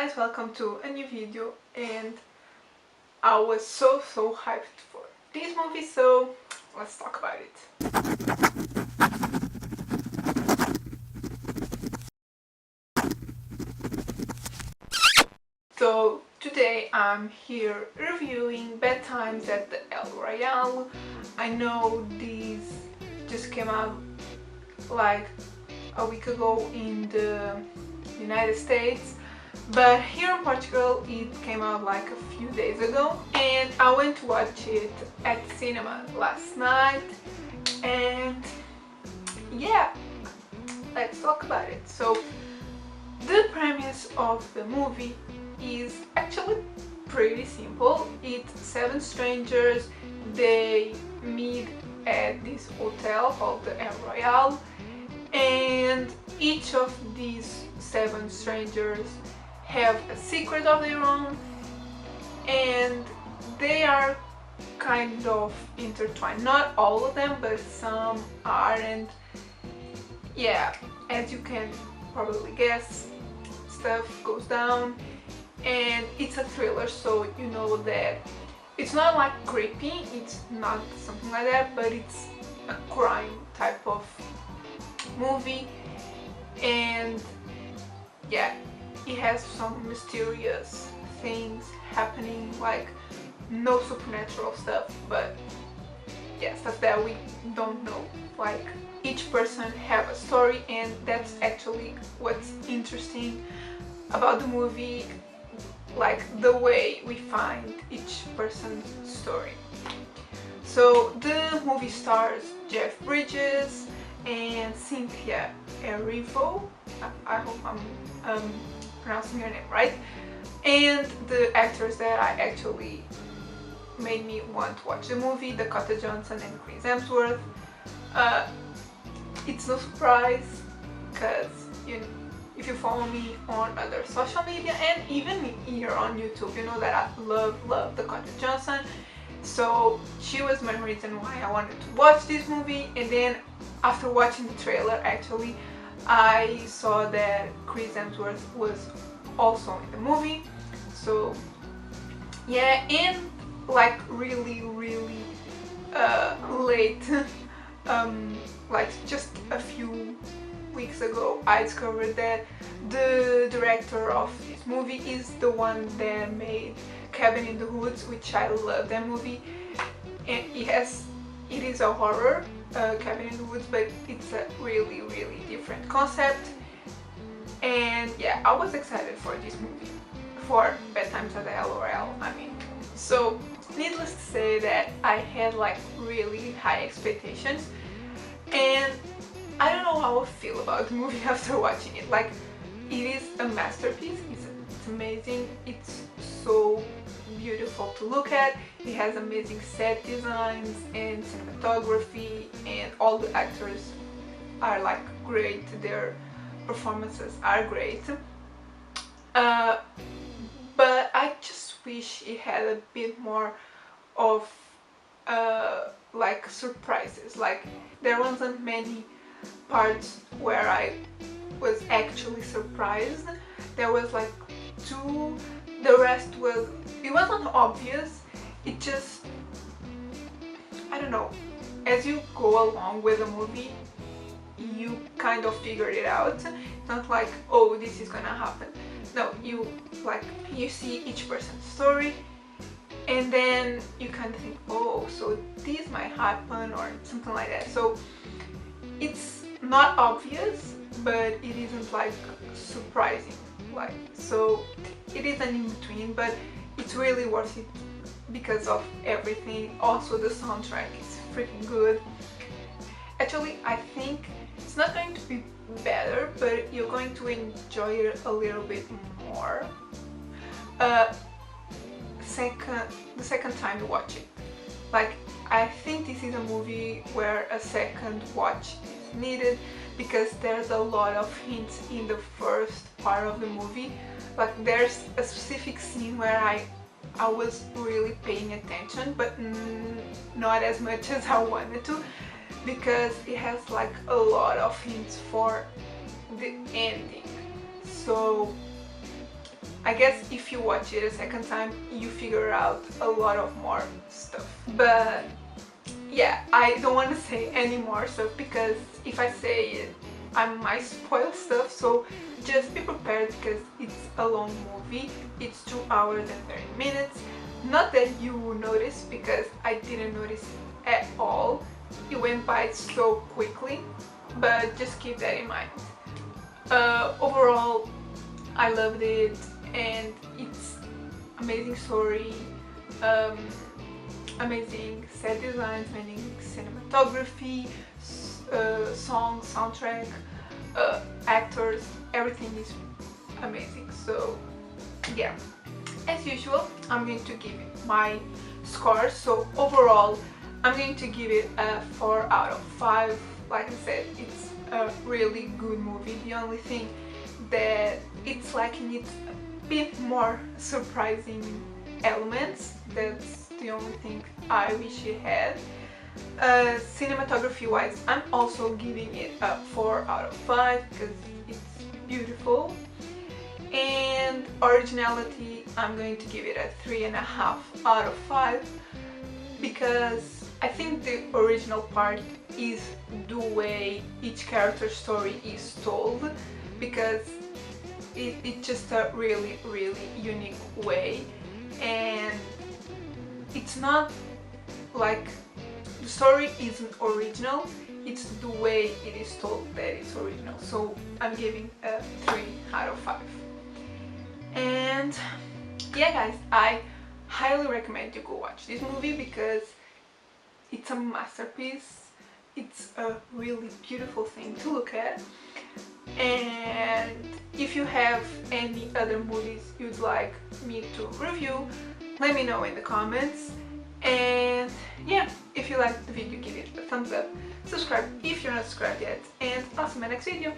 guys, welcome to a new video, and I was so hyped for this movie, so let's talk about it. So today I'm here reviewing Bad Times at the El Royale. I know these just came out like a week ago in the United States, but here in Portugal it came out like a few days ago, and I went to watch it at the cinema last night, and yeah, let's talk about it. So the premise of the movie is actually pretty simple. It's 7 strangers, they meet at this hotel called the El Royale, and each of these 7 strangers have a secret of their own, and they are kind of intertwined. Not all of them, but some are, and yeah, as you can probably guess, stuff goes down, and it's a thriller, so you know that it's not like creepy, it's not something like that, but it's a crime type of movie, and yeah, it has some mysterious things happening, like no supernatural stuff, but yeah, stuff that we don't know. Like each person have a story, and that's actually what's interesting about the movie, like the way we find each person's story. So the movie stars Jeff Bridges and Cynthia Erivo. I hope I'm pronouncing her name right. And the actors that I actually made me want to watch the movie, Dakota Johnson and Chris Hemsworth. It's no surprise, because if you follow me on other social media and even here on YouTube, you know that I love Dakota Johnson. So she was my reason why I wanted to watch this movie, and then after watching the trailer, actually, I saw that Chris Hemsworth was also in the movie. So yeah, and like really late, like just a few weeks ago, I discovered that the director of this movie is the one that made Cabin in the Woods, which I love that movie. And it is a horror, Cabin in the Woods, but it's a really different concept. And yeah, I was excited for this movie, for Bad Times at the El Royale, I mean. So needless to say that I had like really high expectations, and I don't know how I feel about the movie after watching it. Like, it is a masterpiece, it's amazing, it's so beautiful to look at, it has amazing set designs and cinematography, and all the actors are like great, their performances are great. But I just wish it had a bit more of like surprises. Like, there wasn't many parts where I was actually surprised. There was like 2, the rest it wasn't obvious, it just, I don't know, as you go along with the movie you kind of figured it out. It's not like, oh, this is gonna happen. No, you see each person's story, and then you kind of think, oh, so this might happen or something like that. So it's not obvious, but it isn't like surprising, like, so it is an in-between, but it's really worth it because of everything. Also, the soundtrack is freaking good. Actually, I think it's not going to be better, but you're going to enjoy it a little bit more the second time you watch it. Like, I think this is a movie where a second watch is needed, because there's a lot of hints in the first part of the movie. Like, there's a specific scene where I was really paying attention, but not as much as I wanted to, because it has like a lot of hints for the ending. So I guess if you watch it a second time, you figure out a lot of more stuff. But yeah, I don't want to say any more stuff because if I say it, I might spoil stuff, so just be prepared because it's a long movie. It's 2 hours and 30 minutes. Not that you will notice, because I didn't notice at all. It went by so quickly, but just keep that in mind. Overall, I loved it, and it's amazing story, amazing set designs, amazing cinematography, song, soundtrack, actors, everything is amazing. So yeah, as usual, I'm going to give it my score. So overall, I'm going to give it a 4 out of 5. Like I said, it's a really good movie. The only thing that it's lacking is a bit more surprising elements. That's the only thing I wish it had. Cinematography wise, I'm also giving it a 4 out of 5 because it's beautiful. And originality, I'm going to give it a 3.5 out of 5 because I think the original part is the way each character's story is told, because it's just a really unique way, and it's not like the story isn't original, it's the way it is told that it's original. So I'm giving a 3 out of 5. And yeah guys, I highly recommend you go watch this movie because it's a masterpiece. It's a really beautiful thing to look at. And if you have any other movies you'd like me to review, let me know in the comments. And yeah, if you liked the video, give it a thumbs up, subscribe if you're not subscribed yet, and I'll see you in my next video.